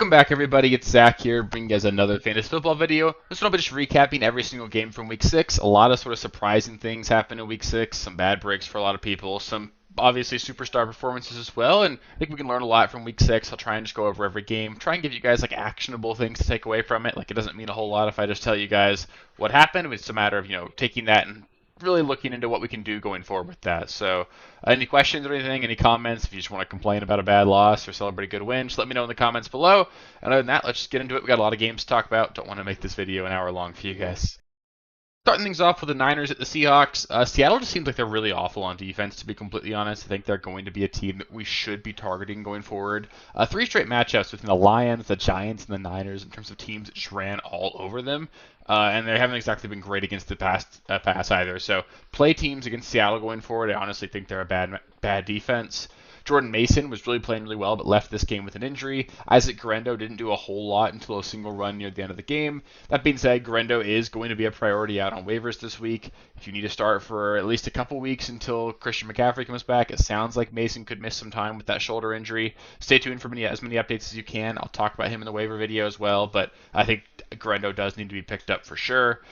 Welcome back, everybody. It's Zach here, bringing you guys another fantasy football video. This one I'll be just recapping every single game from Week 6. A lot of sort of surprising things happened in Week 6. Some bad breaks for a lot of people. Some obviously superstar performances as well. And I think we can learn a lot from Week 6. I'll try and just go over every game. Try and give you guys like actionable things to take away from it. Like it doesn't mean a whole lot if I just tell you guys what happened. It's a matter of, taking that and really looking into what we can do going forward with that. So any questions or anything, any comments, if you just want to complain about a bad loss or celebrate a good win, just let me know in the comments below. And other than that, let's just get into it. We got a lot of games to talk about. Don't want to make this video an hour long for you guys. Starting things off with the Niners at the Seahawks. Seattle just seems like they're really awful on defense, to be completely honest. I think they're going to be a team that we should be targeting going forward. Three straight matchups between the Lions, the Giants, and the Niners in terms of teams that just ran all over them. And they haven't exactly been great against the pass either. So play teams against Seattle going forward. I honestly think they're a bad defense. Jordan Mason was really playing really well, but left this game with an injury. Isaac Guerendo didn't do a whole lot until a single run near the end of the game. That being said, Guerendo is going to be a priority out on waivers this week. If you need to start for at least a couple weeks until Christian McCaffrey comes back, it sounds like Mason could miss some time with that shoulder injury. Stay tuned for as many updates as you can. I'll talk about him in the waiver video as well, but I think Guerendo does need to be picked up for sure.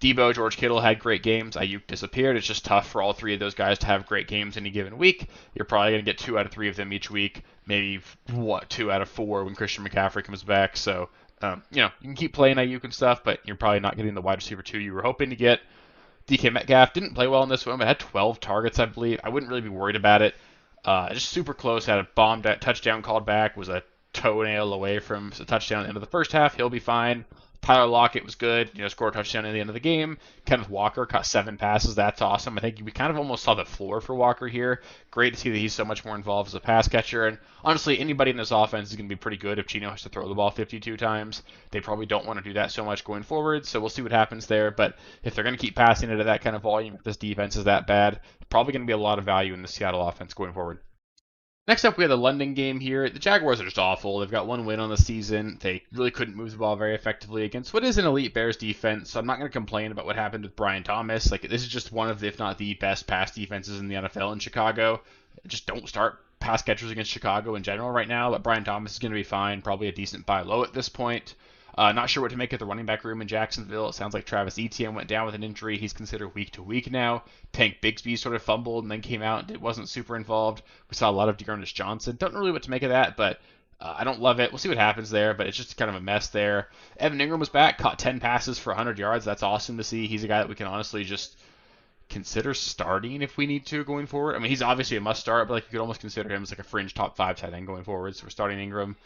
Debo, George Kittle had great games. Ayuk disappeared. It's just tough for all three of those guys to have great games any given week. You're probably going to get 2 out of 3 of them each week. Maybe, 2 out of 4 when Christian McCaffrey comes back. So, you can keep playing Ayuk and stuff, but you're probably not getting the wide receiver 2 you were hoping to get. DK Metcalf didn't play well in this one, but had 12 targets, I believe. I wouldn't really be worried about it. Just super close. Had a bombed touchdown called back. Was a toenail away from a touchdown at the end of the first half. He'll be fine. Tyler Lockett was good, scored a touchdown at the end of the game. Kenneth Walker caught 7 passes. That's awesome. I think we kind of almost saw the floor for Walker here. Great to see that he's so much more involved as a pass catcher. And honestly, anybody in this offense is going to be pretty good if Chino has to throw the ball 52 times. They probably don't want to do that so much going forward, so we'll see what happens there. But if they're going to keep passing it at that kind of volume, if this defense is that bad, probably going to be a lot of value in the Seattle offense going forward. Next up, we have the London game here. The Jaguars are just awful. They've got 1 win on the season. They really couldn't move the ball very effectively against what is an elite Bears defense, so I'm not going to complain about what happened with Brian Thomas. This is just one of, if not the best pass defenses in the NFL in Chicago. Just don't start pass catchers against Chicago in general right now, but Brian Thomas is going to be fine. Probably a decent buy low at this point. Not sure what to make of the running back room in Jacksonville. It sounds like Travis Etienne went down with an injury. He's considered week to week now. Tank Bigsby sort of fumbled and then came out and it wasn't super involved. We saw a lot of Dearness Johnson. Don't know really what to make of that, but I don't love it. We'll see what happens there, but it's just kind of a mess there. Evan Ingram was back, caught 10 passes for 100 yards. That's awesome to see. He's a guy that we can honestly just consider starting if we need to going forward. I mean, he's obviously a must start, but you could almost consider him as a fringe top 5 tight end going forward. So we're starting Ingram.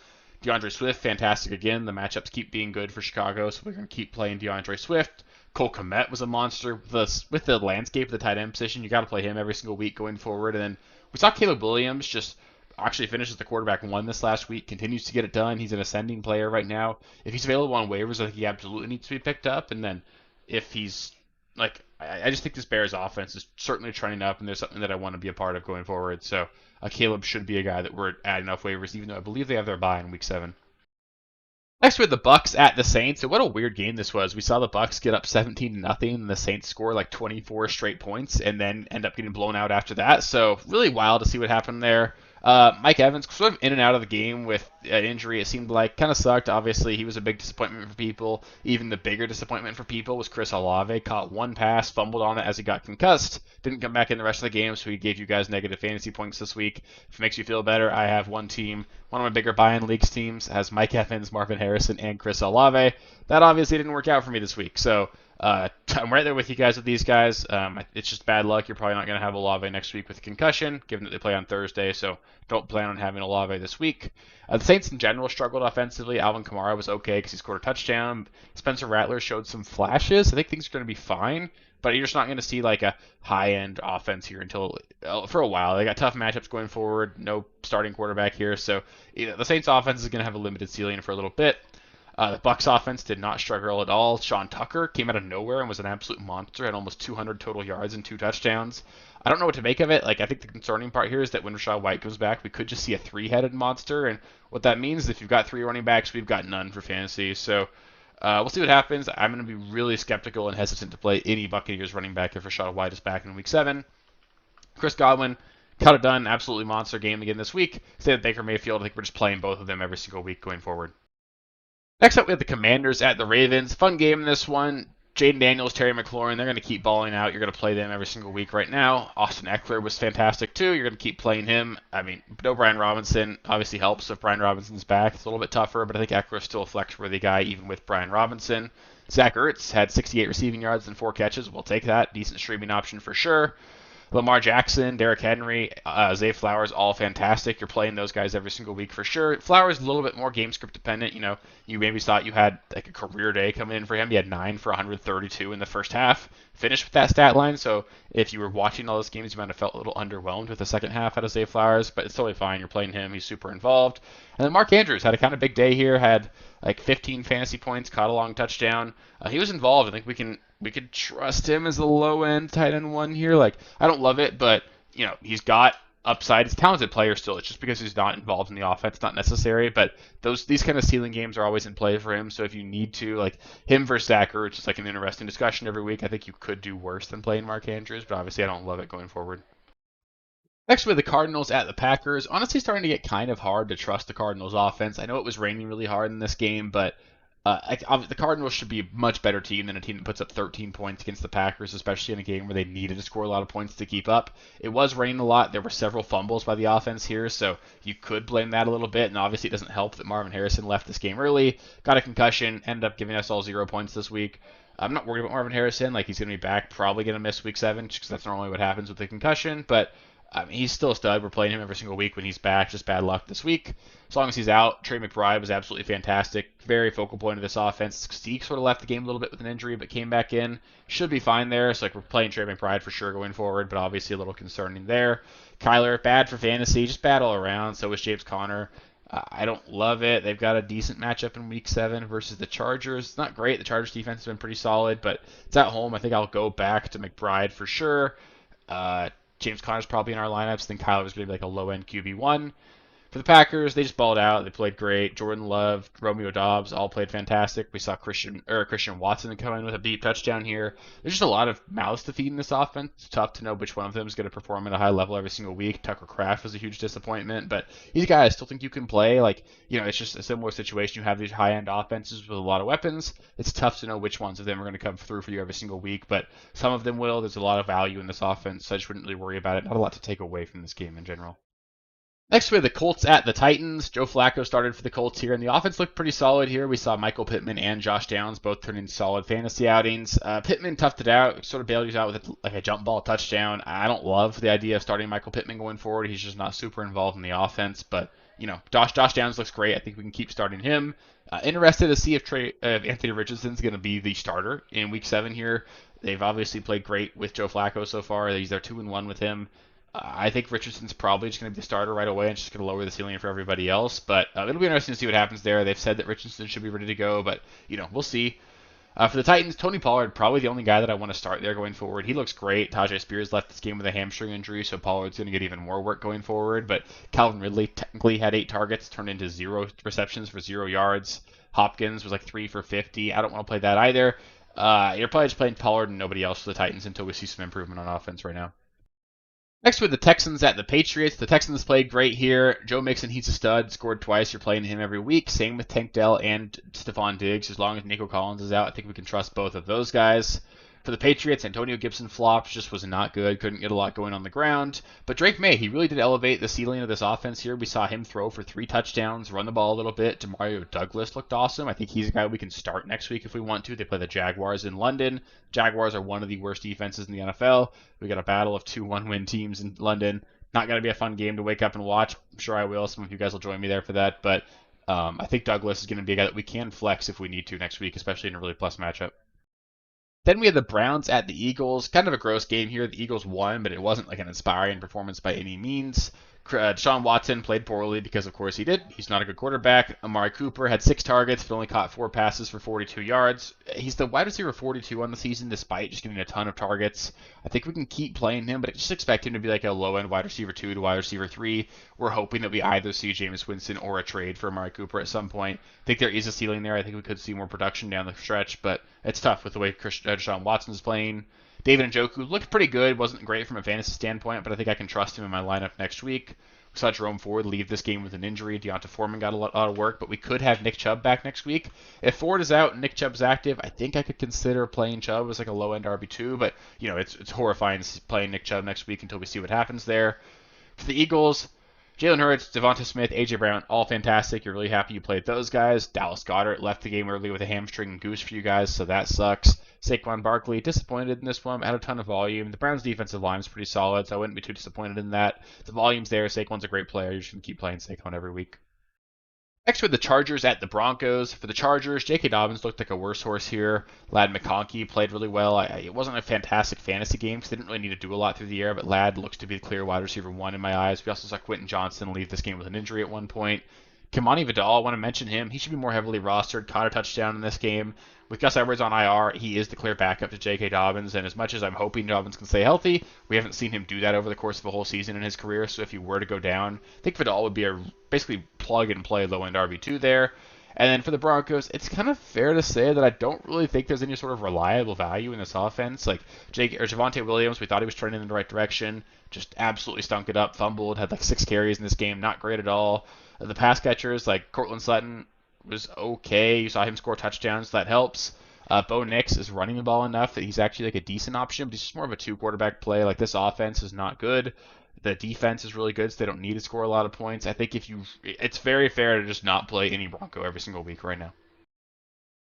DeAndre Swift, fantastic again. The matchups keep being good for Chicago, so we're going to keep playing DeAndre Swift. Cole Kmet was a monster. With the landscape of the tight end position, you got to play him every single week going forward. And then we saw Caleb Williams just actually finishes the quarterback 1 this last week, continues to get it done. He's an ascending player right now. If he's available on waivers, I think he absolutely needs to be picked up. And then if he's I just think this Bears offense is certainly trending up, and there's something that I want to be a part of going forward. So Caleb should be a guy that we're adding off waivers, even though I believe they have their bye in Week 7. Next, we have the Bucks at the Saints. And what a weird game this was. We saw the Bucks get up 17-0, and the Saints score 24 straight points, and then end up getting blown out after that. So really wild to see what happened there. Mike Evans sort of in and out of the game with an injury. It seemed like kind of sucked. Obviously, he was a big disappointment for people. Even the bigger disappointment for people was Chris Olave. Caught 1 pass, fumbled on it as he got concussed. Didn't come back in the rest of the game, so he gave you guys negative fantasy points this week. If it makes you feel better, I have one team. One of my bigger buy-in leagues teams has Mike Evans, Marvin Harrison, and Chris Olave. That obviously didn't work out for me this week. So I'm right there with you guys with these guys. It's just bad luck. You're probably not going to have Olave next week with a concussion, given that they play on Thursday. So don't plan on having Olave this week. The Saints in general struggled offensively. Alvin Kamara was okay because he scored a touchdown. Spencer Rattler showed some flashes. I think things are going to be fine, but you're just not going to see a high-end offense here until for a while. They got tough matchups going forward. No starting quarterback here, so the Saints offense is going to have a limited ceiling for a little bit. The Bucs offense did not struggle at all. Sean Tucker came out of nowhere and was an absolute monster. Had almost 200 total yards and 2 touchdowns. I don't know what to make of it. I think the concerning part here is that when Rachaad White comes back, we could just see a 3-headed monster. And what that means is if you've got 3 running backs, we've got none for fantasy. So we'll see what happens. I'm going to be really skeptical and hesitant to play any Buccaneers running back if Rachaad White is back in Week 7. Chris Godwin got it done. Absolutely monster game again this week. Say that Baker Mayfield, I think we're just playing both of them every single week going forward. Next up, we have the Commanders at the Ravens. Fun game in this one. Jaden Daniels, Terry McLaurin, they're going to keep balling out. You're going to play them every single week right now. Austin Eckler was fantastic too. You're going to keep playing him. I mean, no Brian Robinson obviously helps if Brian Robinson's back. It's a little bit tougher, but I think Eckler's still a flex-worthy guy even with Brian Robinson. Zach Ertz had 68 receiving yards and 4 catches. We'll take that. Decent streaming option for sure. Lamar Jackson, Derrick Henry, Zay Flowers, all fantastic. You're playing those guys every single week for sure. Flowers a little bit more game script dependent. You know, you maybe thought you had like a career day coming in for him. He had 9 for 132 in the first half. Finished with that stat line. So if you were watching all those games, you might have felt a little underwhelmed with the second half out of Zay Flowers, but it's totally fine. You're playing him. He's super involved. And then Mark Andrews had a kind of big day here. Had like 15 fantasy points, caught a long touchdown. He was involved. I think we could trust him as a low end tight end one here. Like I don't love it, but you know he's got upside. He's a talented player still. It's just because he's not involved in the offense, not necessary. But these kind of ceiling games are always in play for him. So if you need to, like him versus Zach Ertz, it's like an interesting discussion every week. I think you could do worse than playing Mark Andrews, but obviously I don't love it going forward. Next, we have the Cardinals at the Packers. Honestly, starting to get kind of hard to trust the Cardinals offense. I know it was raining really hard in this game, but the Cardinals should be a much better team than a team that puts up 13 points against the Packers, especially in a game where they needed to score a lot of points to keep up. It was raining a lot. There were several fumbles by the offense here, so you could blame that a little bit. And obviously, it doesn't help that Marvin Harrison left this game early, got a concussion, ended up giving us all 0 points this week. I'm not worried about Marvin Harrison. Like he's going to be back, probably going to miss week 7, because that's normally what happens with a concussion. But I mean, he's still a stud. We're playing him every single week when he's back. Just bad luck this week. As long as he's out, Trey McBride was absolutely fantastic. Very focal point of this offense. Zeke sort of left the game a little bit with an injury, but came back in. Should be fine there. So like we're playing Trey McBride for sure going forward, but obviously a little concerning there. Kyler, bad for fantasy, just bad all around. So was James Conner. I don't love it. They've got a decent matchup in Week 7 versus the Chargers. It's not great. The Chargers defense has been pretty solid, but it's at home. I think I'll go back to McBride for sure. James Conner's probably in our lineups. I think Kyler was going to be like a low-end QB1. For the Packers, they just balled out. They played great. Jordan Love, Romeo Doubs all played fantastic. We saw Christian Watson come in with a deep touchdown here. There's just a lot of mouths to feed in this offense. It's tough to know which one of them is going to perform at a high level every single week. Tucker Kraft was a huge disappointment, but these guys I still think you can play. Like, you know, it's just a similar situation. You have these high-end offenses with a lot of weapons. It's tough to know which ones of them are going to come through for you every single week, but some of them will. There's a lot of value in this offense, so I just wouldn't really worry about it. Not a lot to take away from this game in general. Next, we have the Colts at the Titans. Joe Flacco started for the Colts here, and the offense looked pretty solid here. We saw Michael Pittman and Josh Downs both turn in solid fantasy outings. Pittman toughed it out, sort of bailed you out with like a jump ball touchdown. I don't love the idea of starting Michael Pittman going forward. He's just not super involved in the offense, but you know, Josh Downs looks great. I think we can keep starting him. Interested to see if Anthony Richardson's going to be the starter in Week 7 here. They've obviously played great with Joe Flacco so far. They're 2-1 with him. I think Richardson's probably just going to be the starter right away and just going to lower the ceiling for everybody else. But it'll be interesting to see what happens there. They've said that Richardson should be ready to go, but you know, we'll see. For the Titans, Tony Pollard, probably the only guy that I want to start there going forward. He looks great. Tajay Spears left this game with a hamstring injury, so Pollard's going to get even more work going forward. But Calvin Ridley technically had 8 targets, turned into 0 receptions for 0 yards. Hopkins was like 3 for 50. I don't want to play that either. You're probably just playing Pollard and nobody else for the Titans until we see some improvement on offense right now. Next, with the Texans at the Patriots. The Texans played great here. Joe Mixon, he's a stud. Scored twice. You're playing him every week. Same with Tank Dell and Stephon Diggs. As long as Nico Collins is out, I think we can trust both of those guys. For the Patriots, Antonio Gibson flopped, just was not good. Couldn't get a lot going on the ground. But Drake May, he really did elevate the ceiling of this offense here. We saw him throw for 3 touchdowns, run the ball a little bit. Demario Douglas looked awesome. I think he's a guy we can start next week if we want to. They play the Jaguars in London. Jaguars are one of the worst defenses in the NFL. We got a battle of 2 one-win teams in London. Not going to be a fun game to wake up and watch. I'm sure I will. Some of you guys will join me there for that. But I think Douglas is going to be a guy that we can flex if we need to next week, especially in a really plus matchup. Then we had the Browns at the Eagles. Kind of a gross game here. The Eagles won, but it wasn't like an inspiring performance by any means. Deshaun Watson played poorly because, of course, he did. He's not a good quarterback. Amari Cooper had 6 targets, but only caught 4 passes for 42 yards. He's the wide receiver 42 on the season, despite just getting a ton of targets. I think we can keep playing him, but just expect him to be like a low-end wide receiver 2 to wide receiver 3. We're hoping that we either see Jameis Winston or a trade for Amari Cooper at some point. I think there is a ceiling there. I think we could see more production down the stretch, but it's tough with the way Deshaun Watson is playing. David Njoku looked pretty good. Wasn't great from a fantasy standpoint, but I think I can trust him in my lineup next week. We saw Jerome Ford leave this game with an injury. Deonta Foreman got a lot of work, but we could have Nick Chubb back next week. If Ford is out and Nick Chubb's active, I think I could consider playing Chubb as like a low-end RB2, but it's horrifying playing Nick Chubb next week until we see what happens there. For the Eagles, Jalen Hurts, Devonta Smith, A.J. Brown, all fantastic. You're really happy you played those guys. Dallas Goedert left the game early with a hamstring goose for you guys, so that sucks. Saquon Barkley, disappointed in this one, had a ton of volume. The Browns' defensive line is pretty solid, so I wouldn't be too disappointed in that. The volume's there. Saquon's a great player. You should keep playing Saquon every week. Next with the Chargers at the Broncos. For the Chargers, J.K. Dobbins looked like a worse horse here. Ladd McConkey played really well. It wasn't a fantastic fantasy game because they didn't really need to do a lot through the air, but Ladd looks to be the clear wide receiver 1 in my eyes. We also saw Quentin Johnson leave this game with an injury at one point. Kimani Vidal, I want to mention him. He should be more heavily rostered. Caught a touchdown in this game. With Gus Edwards on IR, he is the clear backup to J.K. Dobbins, and as much as I'm hoping Dobbins can stay healthy, we haven't seen him do that over the course of a whole season in his career, so if he were to go down, I think Vidal would be a basically plug-and-play low-end RB2 there. And then for the Broncos, it's kind of fair to say that I don't really think there's any sort of reliable value in this offense. Like Javonte Williams, we thought he was trending in the right direction, just absolutely stunk it up, fumbled, had like 6 carries in this game, not great at all. The pass catchers, like Cortland Sutton, was okay. You saw him score touchdowns, so that helps. Bo Nix is running the ball enough that he's actually like a decent option, but he's just more of a 2-quarterback play. Like this offense is not good. The defense is really good, so they don't need to score a lot of points. I think it's very fair to just not play any Bronco every single week right now.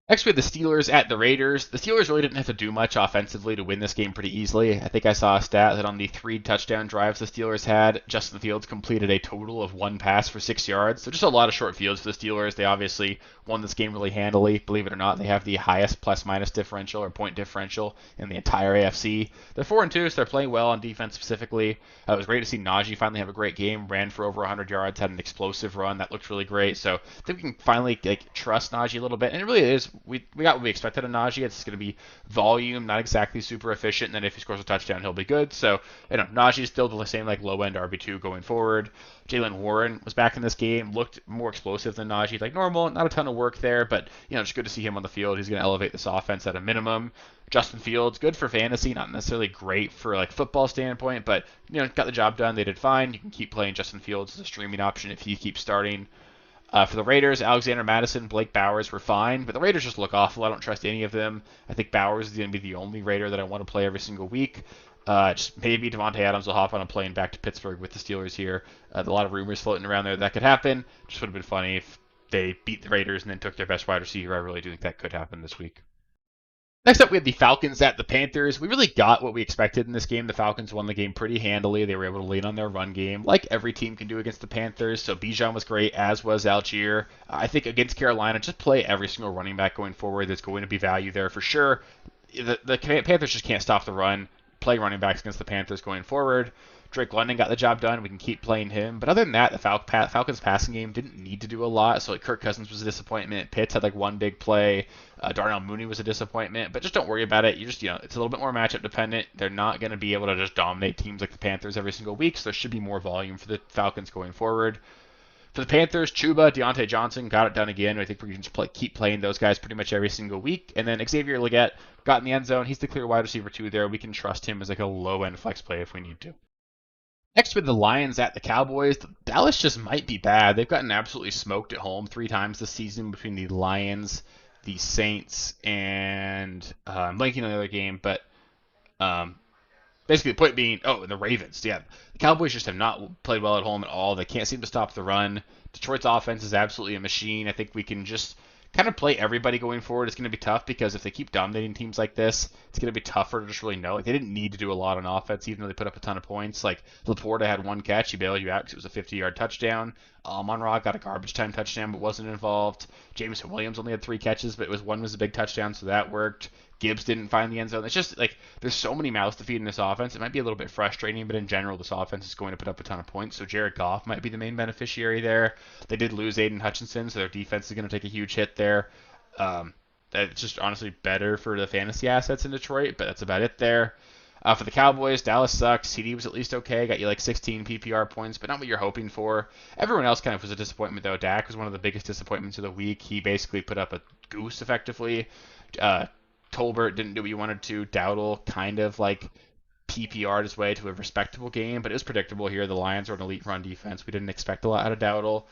Next, we have the Steelers at the Raiders. The Steelers really didn't have to do much offensively to win this game pretty easily. I think I saw a stat that on the 3 touchdown drives the Steelers had, Justin Fields completed a total of 1 pass for 6 yards. So just a lot of short fields for the Steelers. They obviously won this game really handily. Believe it or not, they have the highest plus-minus differential or point differential in the entire AFC. They're 4-2, so they're playing well on defense specifically. It was great to see Najee finally have a great game. Ran for over 100 yards, had an explosive run. That looked really great. So I think we can finally trust Najee a little bit. And it really is. We got what we expected of Najee. It's going to be volume, not exactly super efficient. And then if he scores a touchdown, he'll be good. So, Najee's still the same low-end RB2 going forward. Jaylen Warren was back in this game, looked more explosive than Najee, like normal. Not a ton of work there, but, just good to see him on the field. He's going to elevate this offense at a minimum. Justin Fields, good for fantasy, not necessarily great for football standpoint, but, got the job done. They did fine. You can keep playing Justin Fields as a streaming option if you keep starting. For the Raiders, Alexander Madison, Blake Bowers were fine, but the Raiders just look awful. I don't trust any of them. I think Bowers is going to be the only Raider that I want to play every single week. Just maybe Devontae Adams will hop on a plane back to Pittsburgh with the Steelers here. A lot of rumors floating around there that could happen. Just would have been funny if they beat the Raiders and then took their best wide receiver. I really do think that could happen this week. Next up, we have the Falcons at the Panthers. We really got what we expected in this game. The Falcons won the game pretty handily. They were able to lean on their run game, like every team can do against the Panthers. So Bijan was great, as was Algier. I think against Carolina, just play every single running back going forward. There's going to be value there for sure. The Panthers just can't stop the run. Play running backs against the Panthers going forward. Drake London got the job done. We can keep playing him. But other than that, the Falcons passing game didn't need to do a lot. So Kirk Cousins was a disappointment. Pitts had one big play. Darnell Mooney was a disappointment. But just don't worry about it. You just, it's a little bit more matchup dependent. They're not going to be able to just dominate teams like the Panthers every single week. So there should be more volume for the Falcons going forward. For the Panthers, Chuba, Deontay Johnson got it done again. I think we can just keep playing those guys pretty much every single week. And then Xavier Legette got in the end zone. He's the clear wide receiver 2 there. We can trust him as a low-end flex play if we need to. Next, with the Lions at the Cowboys, Dallas just might be bad. They've gotten absolutely smoked at home 3 times this season between the Lions, the Saints, and I'm blanking on the other game, but basically the point being, the Ravens. Yeah, the Cowboys just have not played well at home at all. They can't seem to stop the run. Detroit's offense is absolutely a machine. I think we can just kind of play everybody going forward. It's going to be tough because if they keep dominating teams like this, it's going to be tougher to just really know. They didn't need to do a lot on offense, even though they put up a ton of points. Laporta had 1 catch. He bailed you out because it was a 50-yard touchdown. Monroe got a garbage time touchdown but wasn't involved. Jameson Williams only had 3 catches, but one was a big touchdown, so that worked. Gibbs didn't find the end zone. It's just there's so many mouths to feed in this offense. It might be a little bit frustrating, but in general, this offense is going to put up a ton of points. So Jared Goff might be the main beneficiary there. They did lose Aiden Hutchinson, so their defense is going to take a huge hit there. That's just honestly better for the fantasy assets in Detroit, but that's about it there. For the Cowboys, Dallas sucks. CD was at least okay. Got you 16 PPR points, but not what you're hoping for. Everyone else kind of was a disappointment, though. Dak was one of the biggest disappointments of the week. He basically put up a goose, effectively. Tolbert didn't do what you wanted to. Dowdle kind of PPR'd his way to a respectable game, but it was predictable here. The Lions are an elite run defense. We didn't expect a lot out of Dowdle.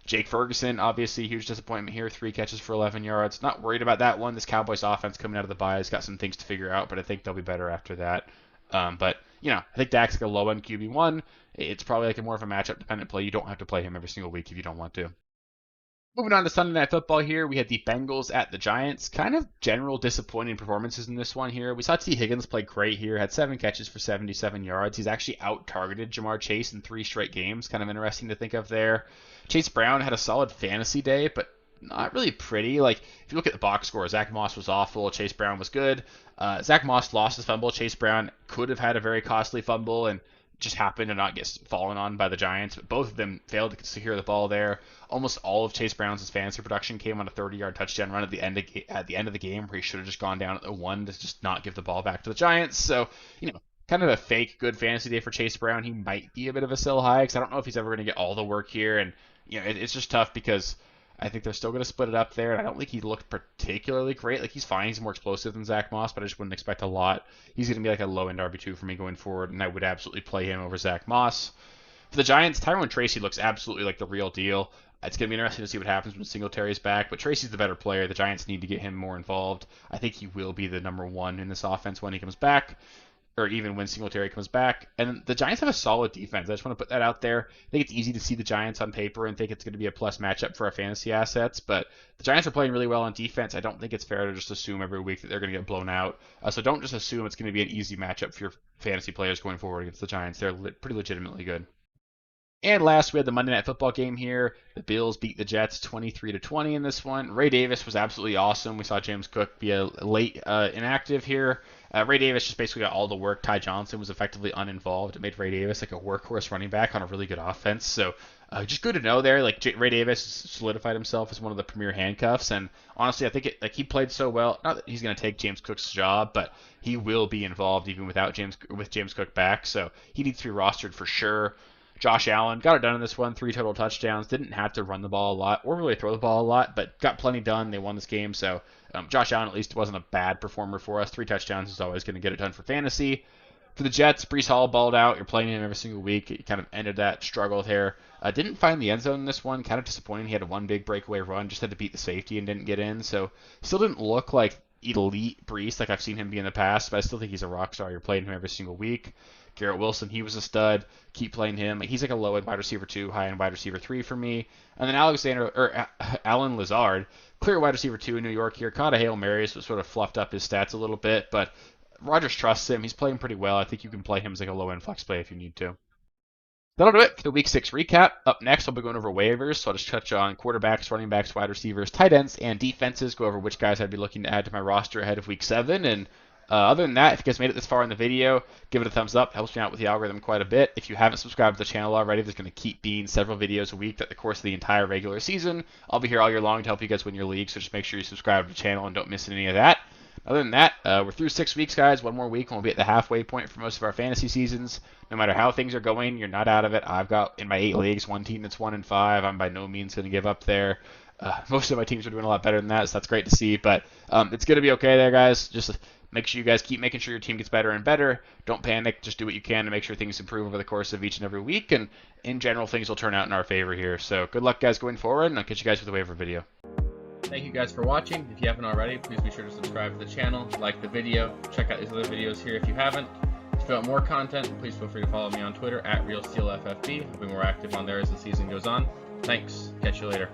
Jake Ferguson, obviously, huge disappointment here. 3 catches for 11 yards. Not worried about that one. This Cowboys offense coming out of the bye has got some things to figure out, but I think they'll be better after that. But, I think Dak's like a low-end QB1. It's probably like a more of a matchup-dependent play. You don't have to play him every single week if you don't want to. Moving on to Sunday Night Football here, we had the Bengals at the Giants. Kind of general disappointing performances in this one here. We saw T. Higgins play great here, had 7 catches for 77 yards. He's actually out-targeted Jamar Chase in 3 straight games. Kind of interesting to think of there. Chase Brown had a solid fantasy day, but not really pretty. Like, if you look at the box score, Zach Moss was awful, Chase Brown was good. Zach Moss lost his fumble. Chase Brown could have had a very costly fumble and just happened to not get fallen on by the Giants, but both of them failed to secure the ball there. Almost all of Chase Brown's fantasy production came on a 30-yard touchdown run at the end of the game, where he should have just gone down at the 1 to just not give the ball back to the Giants. So, kind of a fake good fantasy day for Chase Brown. He might be a bit of a sell high because I don't know if he's ever going to get all the work here, and it's just tough because I think they're still going to split it up there, and I don't think he looked particularly great. Like, he's fine. He's more explosive than Zach Moss, but I just wouldn't expect a lot. He's going to be like a low-end RB2 for me going forward, and I would absolutely play him over Zach Moss. For the Giants, Tyrone Tracy looks absolutely like the real deal. It's going to be interesting to see what happens when Singletary's back, but Tracy's the better player. The Giants need to get him more involved. I think he will be the number 1 in this offense when he comes back, or even when Singletary comes back. And the Giants have a solid defense. I just want to put that out there. I think it's easy to see the Giants on paper and think it's going to be a plus matchup for our fantasy assets, but the Giants are playing really well on defense. I don't think it's fair to just assume every week that they're going to get blown out. So don't just assume it's going to be an easy matchup for your fantasy players going forward against the Giants. They're pretty legitimately good. And last, we had the Monday Night Football game here. The Bills beat the Jets 23-20 in this one. Ray Davis was absolutely awesome. We saw James Cook be a late inactive here. Ray Davis just basically got all the work. Ty Johnson was effectively uninvolved. It made Ray Davis like a workhorse running back on a really good offense. So just good to know there. Like, Ray Davis solidified himself as one of the premier handcuffs. And honestly, I think he played so well. Not that he's going to take James Cook's job, but he will be involved even with James Cook back. So he needs to be rostered for sure. Josh Allen got it done in this one, 3 total touchdowns. Didn't have to run the ball a lot or really throw the ball a lot, but got plenty done. They won this game, so Josh Allen at least wasn't a bad performer for us. 3 touchdowns is always going to get it done for fantasy. For the Jets, Breece Hall balled out. You're playing him every single week. He kind of ended that struggle there. Didn't find the end zone in this one. Kind of disappointing. He had 1 big breakaway run, just had to beat the safety and didn't get in. So still didn't look like elite Breece like I've seen him be in the past, but I still think he's a rock star. You're playing him every single week. Garrett Wilson, he was a stud. Keep playing him. He's like a low-end wide receiver 2, high-end wide receiver 3 for me. And then Alan Lazard, clear wide receiver 2 in New York here. Caught a Hail Mary, so it sort of fluffed up his stats a little bit. But Rodgers trusts him. He's playing pretty well. I think you can play him as like a low-end flex play if you need to. That'll do it for the Week 6 recap. Up next, I'll be going over waivers, so I'll just touch on quarterbacks, running backs, wide receivers, tight ends, and defenses. Go over which guys I'd be looking to add to my roster ahead of Week 7, and other than that, if you guys made it this far in the video, give it a thumbs up. It helps me out with the algorithm quite a bit. If you haven't subscribed to the channel already, there's going to keep being several videos a week throughout the course of the entire regular season. I'll be here all year long to help you guys win your league, so just make sure you subscribe to the channel and don't miss any of that. Other than that, we're through 6 weeks, guys. 1 more week and we'll be at the halfway point for most of our fantasy seasons. No matter how things are going, you're not out of it. I've got, in my 8 leagues, 1 team that's 1-5. I'm by no means going to give up there. Most of my teams are doing a lot better than that, so that's great to see. But it's going to be okay there, guys. Just make sure you guys keep making sure your team gets better and better. Don't panic. Just do what you can to make sure things improve over the course of each and every week. And in general, things will turn out in our favor here. So good luck, guys, going forward, and I'll catch you guys with a waiver video. Thank you guys for watching. If you haven't already, please be sure to subscribe to the channel, like the video, check out these other videos here if you haven't. If you want more content, please feel free to follow me on Twitter at RealSteelFFB. I'll be more active on there as the season goes on. Thanks. Catch you later.